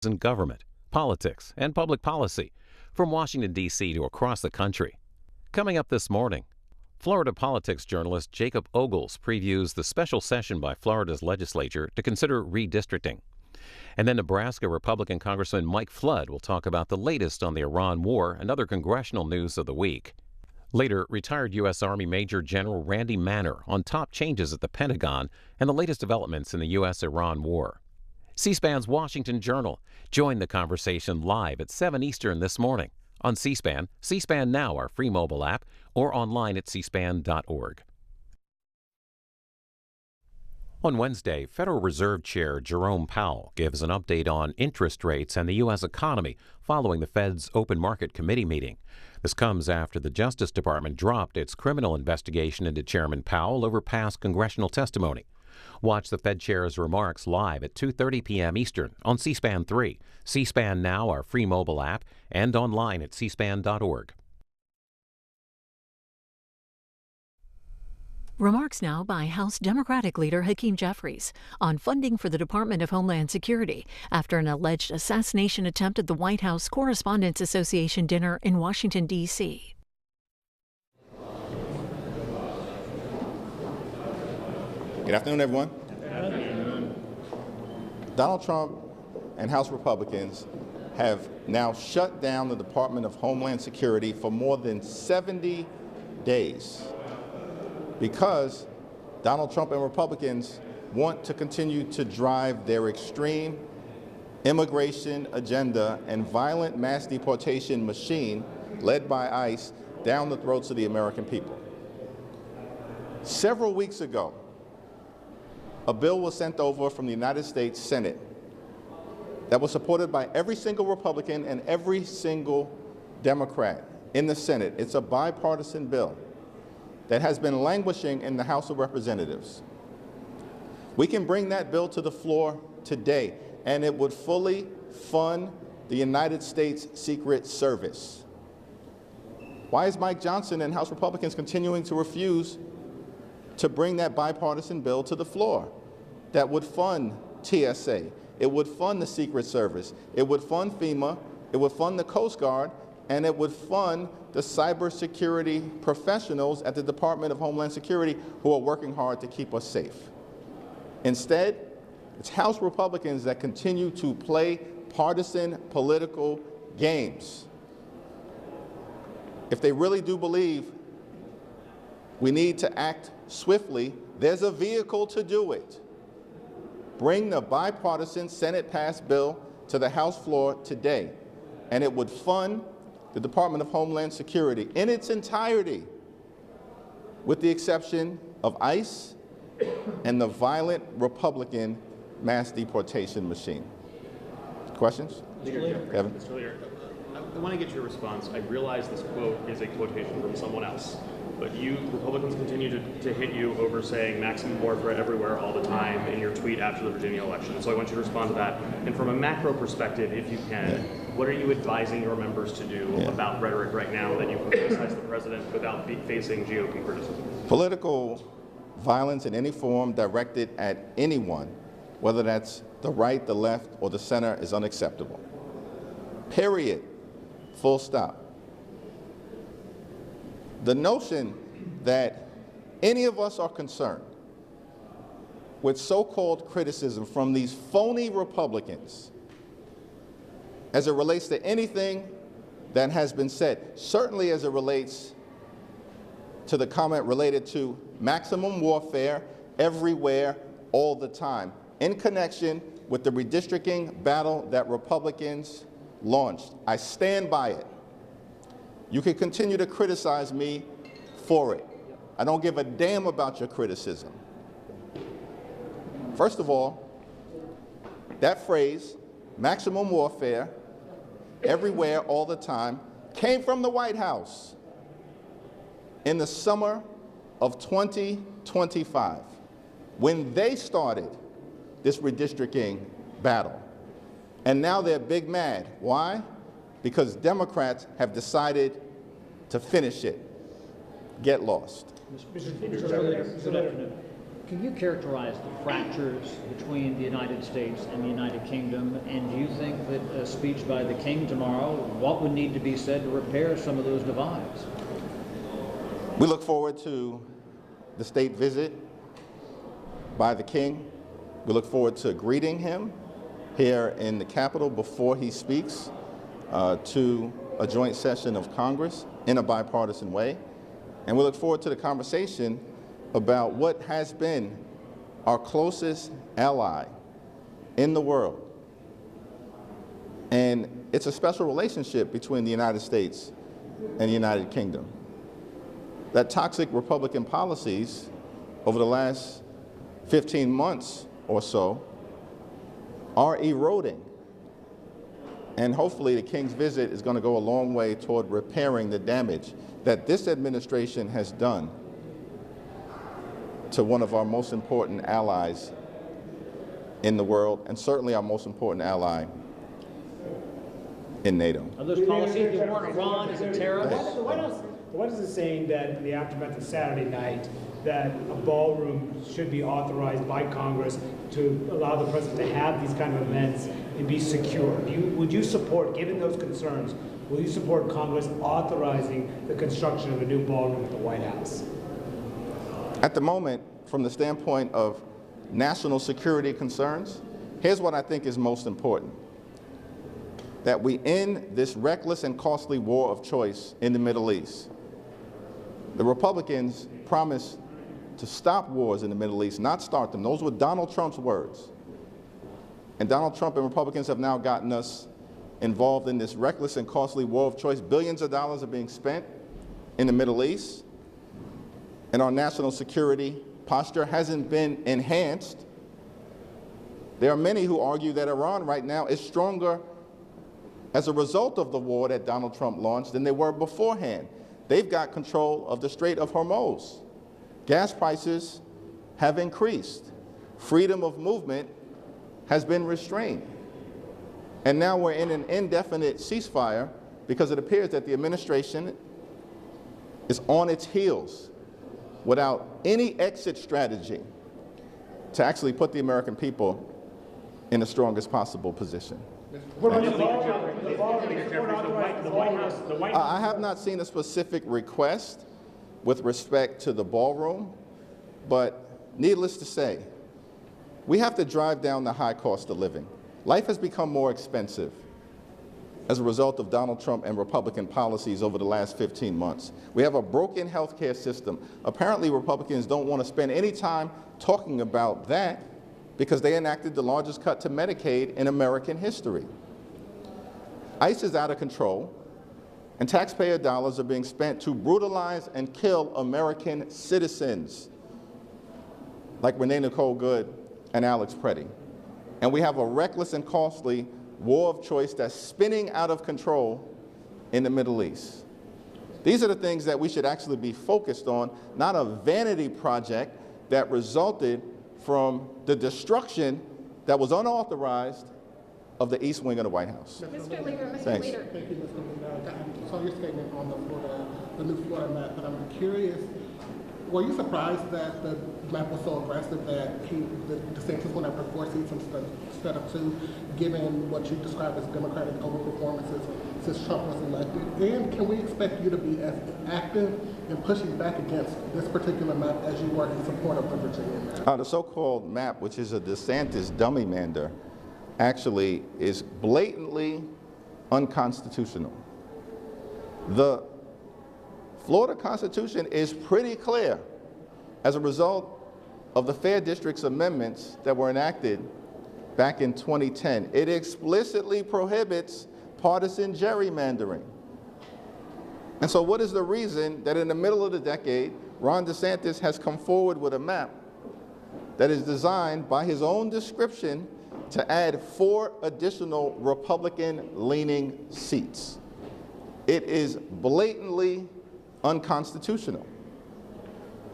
in government, politics, and public policy, from Washington, D.C. to across the country. Coming up this morning, Florida politics journalist Jacob Ogles previews the special session by Florida's legislature to consider redistricting. And then Nebraska Republican Congressman Mike Flood will talk about the latest on the Iran war and other congressional news of the week. Later, retired U.S. Army Major General Randy Manner on top changes at the Pentagon and the latest developments in the U.S.-Iran war. C-SPAN's Washington Journal. Join the conversation live at 7 Eastern this morning on C-SPAN, C-SPAN Now, our free mobile app, or online at cspan.org. On Wednesday, Federal Reserve Chair Jerome Powell gives an update on interest rates and the U.S. economy following the Fed's Open Market Committee meeting. This comes after the Justice Department dropped its criminal investigation into Chairman Powell over past congressional testimony. Watch the Fed Chair's remarks live at 2:30 p.m. Eastern on C-SPAN 3, C-SPAN Now, our free mobile app, and online at cspan.org. Remarks now by House Democratic leader Hakeem Jeffries on funding for the Department of Homeland Security after an alleged assassination attempt at the White House Correspondents Association dinner in Washington, D.C. Good afternoon, everyone. Good afternoon. Donald Trump and House Republicans have now shut down the Department of Homeland Security for more than 70 days. Because Donald Trump and Republicans want to continue to drive their extreme immigration agenda and violent mass deportation machine led by ICE down the throats of the American people. Several weeks ago, a bill was sent over from the United States Senate that was supported by every single Republican and every single Democrat in the Senate. It's a bipartisan bill that has been languishing in the House of Representatives. We can bring that bill to the floor today, and it would fully fund the United States Secret Service. Why is Mike Johnson and House Republicans continuing to refuse to bring that bipartisan bill to the floor that would fund TSA, it would fund the Secret Service, it would fund FEMA, it would fund the Coast Guard, and it would fund the cybersecurity professionals at the Department of Homeland Security who are working hard to keep us safe? Instead, it's House Republicans that continue to play partisan political games. If they really do believe we need to act swiftly, there's a vehicle to do it. Bring the bipartisan Senate-passed bill to the House floor today, and it would fund the Department of Homeland Security in its entirety, with the exception of ICE and the violent Republican mass deportation machine. Questions? Kevin? Mr. Leader, I want to get your response. I realize this quote is a quotation from someone else, but you Republicans continue to hit you over saying maximum warfare everywhere all the time in your tweet after the Virginia election. So I want you to respond to that. And from a macro perspective, if you can, what are you advising your members to do about rhetoric right now that you can criticize the president without facing GOP criticism? Political violence in any form directed at anyone, whether that's the right, the left, or the center, is unacceptable. Period. Full stop. The notion that any of us are concerned with so-called criticism from these phony Republicans as it relates to anything that has been said, certainly as it relates to the comment related to maximum warfare everywhere, all the time, in connection with the redistricting battle that Republicans launched. I stand by it. You can continue to criticize me for it. I don't give a damn about your criticism. First of all, that phrase, maximum warfare, everywhere, all the time, came from the White House in the summer of 2025, when they started this redistricting battle. And now they're big mad. Why? Because Democrats have decided to finish it. Get lost. Mr. Leader, good afternoon. Can you characterize the fractures between the United States and the United Kingdom? And do you think that a speech by the King tomorrow, what would need to be said to repair some of those divides? We look forward to the state visit by the King. We look forward to greeting him here in the Capitol before he speaks to a joint session of Congress in a bipartisan way. And we look forward to the conversation about what has been our closest ally in the world. And it's a special relationship between the United States and the United Kingdom. That toxic Republican policies over the last 15 months or so are eroding. And hopefully the King's visit is going to go a long way toward repairing the damage that this administration has done to one of our most important allies in the world, and certainly our most important ally in NATO. Are those policies that warn Iran as a terrorist? The White House is saying that in the aftermath of Saturday night, that a ballroom should be authorized by Congress to allow the president to have these kind of events and be secure. Would you support, given those concerns, will you support Congress authorizing the construction of a new ballroom at the White House? At the moment, from the standpoint of national security concerns, here's what I think is most important. That we end this reckless and costly war of choice in the Middle East. The Republicans promised to stop wars in the Middle East, not start them. Those were Donald Trump's words. And Donald Trump and Republicans have now gotten us involved in this reckless and costly war of choice. Billions of dollars are being spent in the Middle East, and our national security posture hasn't been enhanced. There are many who argue that Iran right now is stronger as a result of the war that Donald Trump launched than they were beforehand. They've got control of the Strait of Hormuz. Gas prices have increased. Freedom of movement has been restrained. And now we're in an indefinite ceasefire because it appears that the administration is on its heels without any exit strategy to actually put the American people in the strongest possible position. I have not seen a specific request with respect to the ballroom, but needless to say, we have to drive down the high cost of living. Life has become more expensive as a result of Donald Trump and Republican policies over the last 15 months. We have a broken healthcare system. Apparently, Republicans don't want to spend any time talking about that because they enacted the largest cut to Medicaid in American history. ICE is out of control, and taxpayer dollars are being spent to brutalize and kill American citizens like Renee Nicole Good and Alex Preddy. And we have a reckless and costly war of choice that's spinning out of control in the Middle East. These are the things that we should actually be focused on, not a vanity project that resulted from the destruction that was unauthorized of the East Wing of the White House. Mr. Leader, Mr. Thanks. Leader. Thank you, Mr. Leader. I saw your statement on the new Florida map, but I'm curious, were you surprised that the map was so aggressive that DeSantis went after 4 seats instead of 2, given what you described as Democratic overperformances since Trump was elected? And can we expect you to be as active in pushing back against this particular map as you were in support of the Virginia map? The so-called map, which is a DeSantis dummy mander, actually is blatantly unconstitutional. The Florida Constitution is pretty clear as a result of the Fair Districts amendments that were enacted back in 2010. It explicitly prohibits partisan gerrymandering. And so what is the reason that in the middle of the decade, Ron DeSantis has come forward with a map that is designed by his own description to add 4 additional Republican-leaning seats? It is blatantly unconstitutional.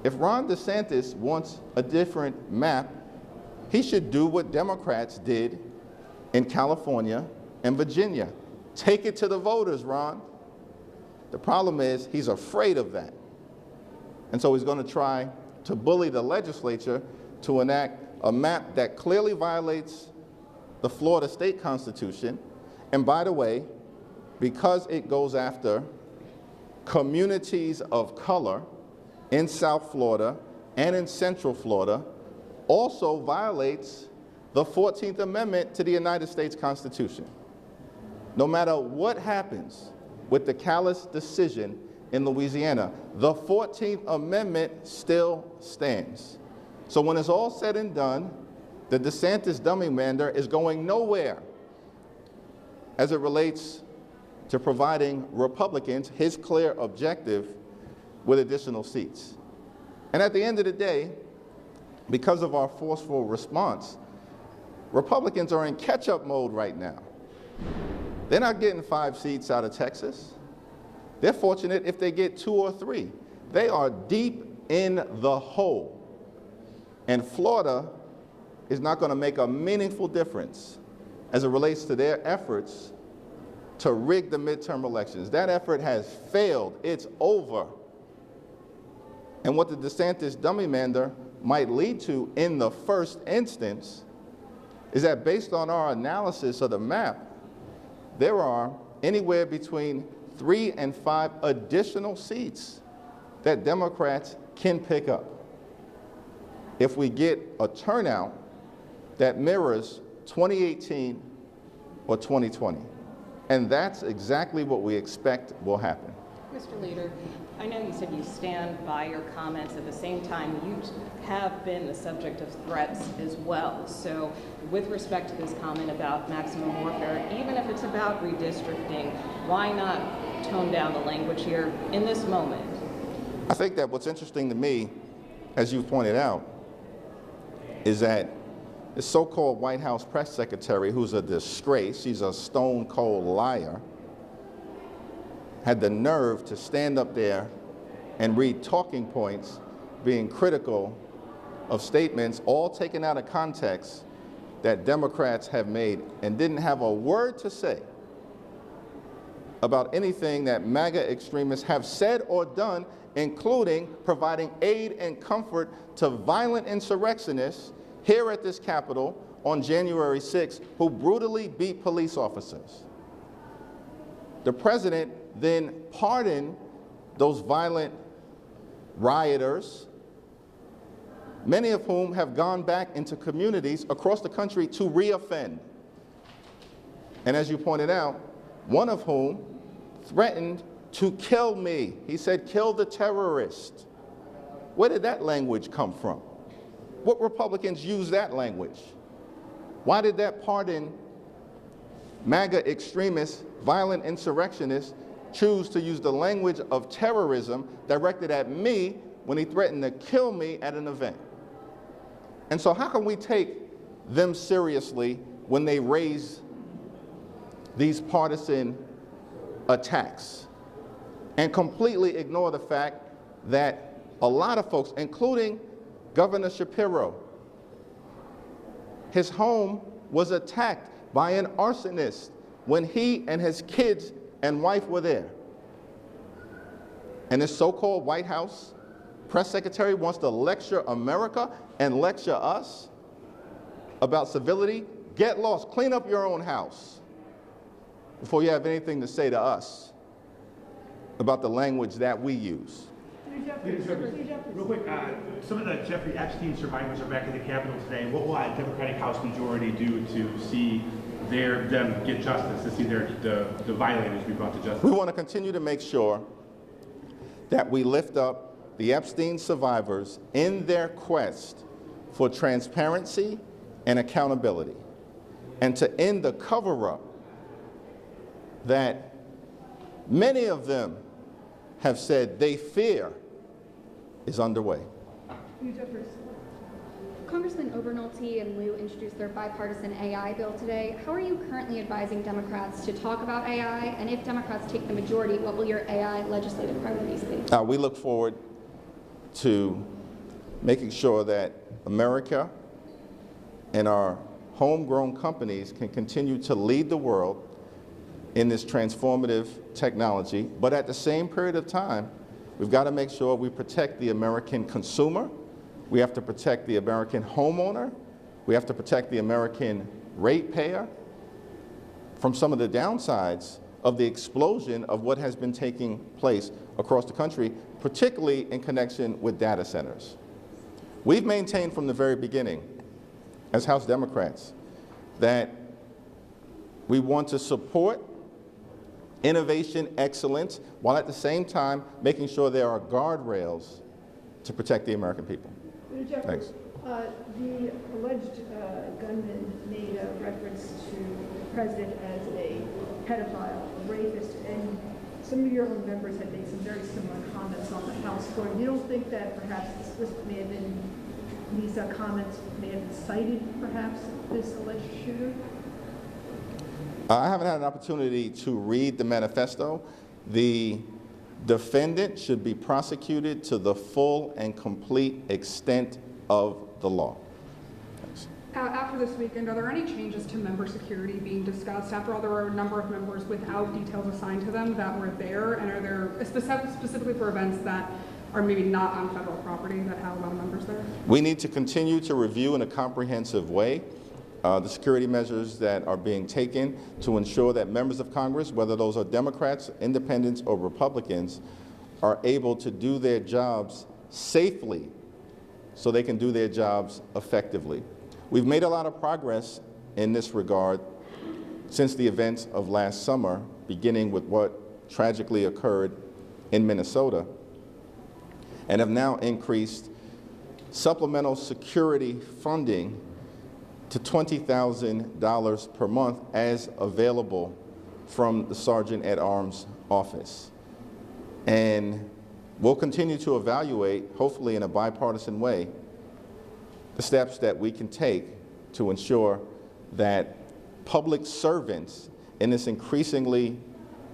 If Ron DeSantis wants a different map, he should do what Democrats did in California and Virginia. Take it to the voters, Ron. The problem is he's afraid of that. And so he's going to try to bully the legislature to enact a map that clearly violates the Florida state constitution. And by the way, because it goes after communities of color in South Florida and in Central Florida, also violates the 14th Amendment to the United States Constitution. No matter what happens with the callous decision in Louisiana, the 14th Amendment still stands. So when it's all said and done, the DeSantis dummy mander is going nowhere as it relates to providing Republicans his clear objective with additional seats. And at the end of the day, because of our forceful response, Republicans are in catch-up mode right now. They're not getting 5 seats out of Texas. They're fortunate if they get 2 or 3. They are deep in the hole. And Florida is not going to make a meaningful difference as it relates to their efforts to rig the midterm elections. That effort has failed. It's over. And what the DeSantis dummy mander might lead to in the first instance is that based on our analysis of the map, there are anywhere between 3 and 5 additional seats that Democrats can pick up if we get a turnout that mirrors 2018 or 2020. And that's exactly what we expect will happen. Mr. Leader, I know you said you stand by your comments. At the same time, you have been the subject of threats as well. So with respect to this comment about maximum warfare, even if it's about redistricting, why not tone down the language here in this moment? I think that what's interesting to me, as you pointed out, is that the so-called White House press secretary, who's a disgrace, she's a stone-cold liar, had the nerve to stand up there and read talking points being critical of statements all taken out of context that Democrats have made, and didn't have a word to say about anything that MAGA extremists have said or done, including providing aid and comfort to violent insurrectionists here at this Capitol on January 6th, who brutally beat police officers. The president then pardoned those violent rioters, many of whom have gone back into communities across the country to reoffend. And as you pointed out, one of whom threatened to kill me. He said, "Kill the terrorist." Where did that language come from? What Republicans use that language? Why did that pardon MAGA extremists, violent insurrectionists, choose to use the language of terrorism directed at me when he threatened to kill me at an event? And so how can we take them seriously when they raise these partisan attacks and completely ignore the fact that a lot of folks, including Governor Shapiro, his home was attacked by an arsonist when he and his kids and wife were there. And this so-called White House press secretary wants to lecture America and lecture us about civility. Get lost, clean up your own house before you have anything to say to us about the language that we use. Real quick, some of the Jeffrey Epstein survivors are back in the Capitol today. What will a Democratic House majority do to see them get justice, to see the violators be brought to justice? We want to continue to make sure that we lift up the Epstein survivors in their quest for transparency and accountability, and to end the cover-up that many of them have said they fear is underway. Jeffries. Congressman Obernolte and Liu introduced their bipartisan AI bill today. How are you currently advising Democrats to talk about AI? And if Democrats take the majority, what will your AI legislative priorities be? We look forward to making sure that America and our homegrown companies can continue to lead the world in this transformative technology, but at the same period of time, we've got to make sure we protect the American consumer, We have to protect the American homeowner. We have to protect the American ratepayer from some of the downsides of the explosion of what has been taking place across the country, particularly in connection with data centers. We've maintained from the very beginning, as House Democrats, that we want to support innovation, excellence, while at the same time making sure there are guardrails to protect the American people. Thanks. The alleged gunman made a reference to the president as a pedophile, a rapist, and some of your own members had made some very similar comments on the House floor. You don't think that perhaps this may have been, these comments may have incited perhaps this alleged shooter? I haven't had an opportunity to read the manifesto. The defendant should be prosecuted to the full and complete extent of the law. Thanks. After this weekend, are there any changes to member security being discussed? After all, there were a number of members without details assigned to them that were there, and are there specifically for events that are maybe not on federal property that have a lot of members there? We need to continue to review in a comprehensive way the security measures that are being taken to ensure that members of Congress, whether those are Democrats, Independents, or Republicans, are able to do their jobs safely so they can do their jobs effectively. We've made a lot of progress in this regard since the events of last summer, beginning with what tragically occurred in Minnesota, and have now increased supplemental security funding to $20,000 per month as available from the Sergeant at Arms office. And we'll continue to evaluate, hopefully in a bipartisan way, the steps that we can take to ensure that public servants in this increasingly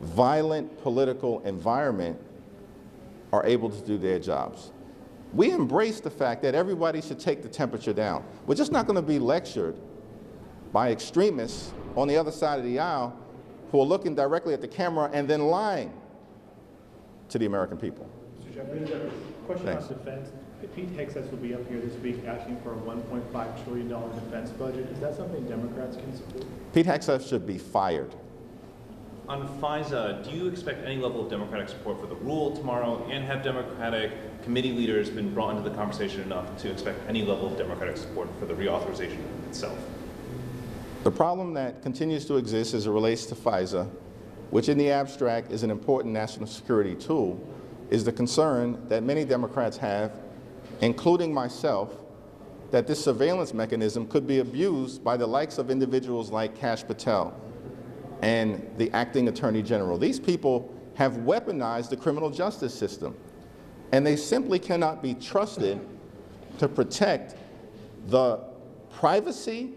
violent political environment are able to do their jobs. We embrace the fact that everybody should take the temperature down. We're just not going to be lectured by extremists on the other side of the aisle who are looking directly at the camera and then lying to the American people. Mr. Jeffries, question on defense. Pete Hegseth will be up here this week asking for a $1.5 trillion defense budget. Is that something Democrats can support? Pete Hegseth should be fired. On FISA, do you expect any level of Democratic support for the rule tomorrow, and have Democratic committee leaders been brought into the conversation enough to expect any level of Democratic support for the reauthorization itself? The problem that continues to exist as it relates to FISA, which in the abstract is an important national security tool, is the concern that many Democrats have, including myself, that this surveillance mechanism could be abused by the likes of individuals like Kash Patel and the acting Attorney General. These people have weaponized the criminal justice system, and they simply cannot be trusted to protect the privacy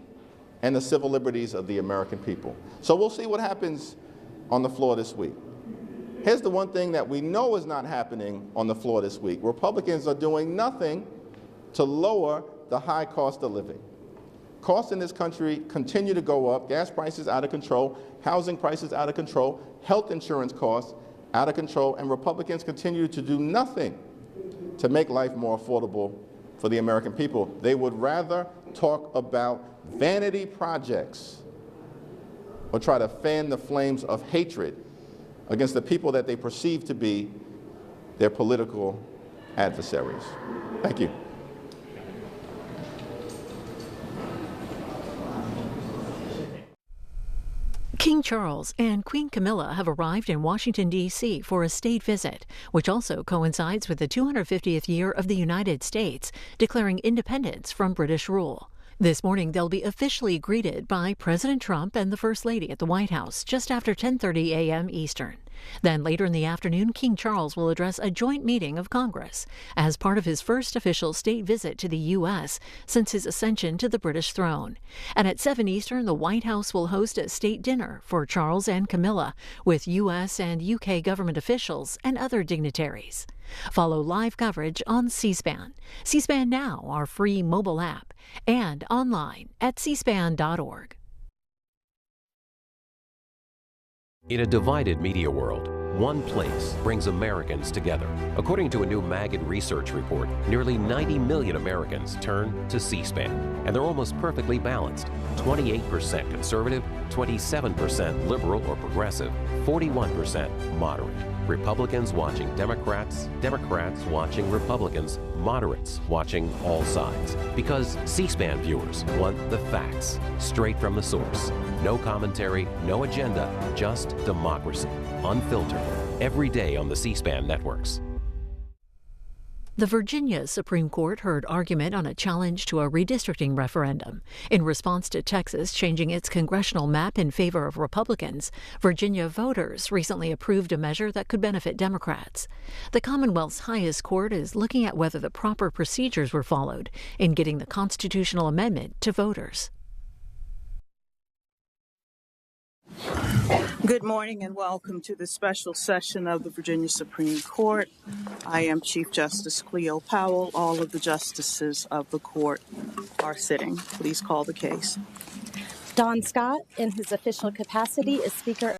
and the civil liberties of the American people. So we'll see what happens on the floor this week. Here's the one thing that we know is not happening on the floor this week. Republicans are doing nothing to lower the high cost of living. Costs in this country continue to go up, gas prices out of control, housing prices out of control, health insurance costs out of control, and Republicans continue to do nothing to make life more affordable for the American people. They would rather talk about vanity projects or try to fan the flames of hatred against the people that they perceive to be their political adversaries. Thank you. King Charles and Queen Camilla have arrived in Washington, D.C. for a state visit, which also coincides with the 250th year of the United States, declaring independence from British rule. This morning, they'll be officially greeted by President Trump and the First Lady at the White House just after 10:30 a.m. Eastern. Then later in the afternoon, King Charles will address a joint meeting of Congress as part of his first official state visit to the U.S. since his ascension to the British throne. And at 7 Eastern, the White House will host a state dinner for Charles and Camilla with U.S. and U.K. government officials and other dignitaries. Follow live coverage on C-SPAN. C-SPAN Now, our free mobile app, and online at cspan.org. In a divided media world, One place brings Americans together. According to a new Magid research report, nearly 90 million Americans turn to C-SPAN, and they're almost perfectly balanced. 28% conservative, 27% liberal or progressive, 41% moderate. Republicans watching Democrats, Democrats watching Republicans, moderates watching all sides. Because C-SPAN viewers want the facts, straight from the source. No commentary, no agenda, just democracy, unfiltered, every day on the C-SPAN networks. The Virginia Supreme Court heard argument on a challenge to a redistricting referendum. In response to Texas changing its congressional map in favor of Republicans, Virginia voters recently approved a measure that could benefit Democrats. The Commonwealth's highest court is looking at whether the proper procedures were followed in getting the constitutional amendment to voters. Good morning and welcome to the special session of the Virginia Supreme Court. I am Chief Justice Cleo Powell. All of the justices of the court are sitting. Please call the case. Don Scott, in his official capacity as Speaker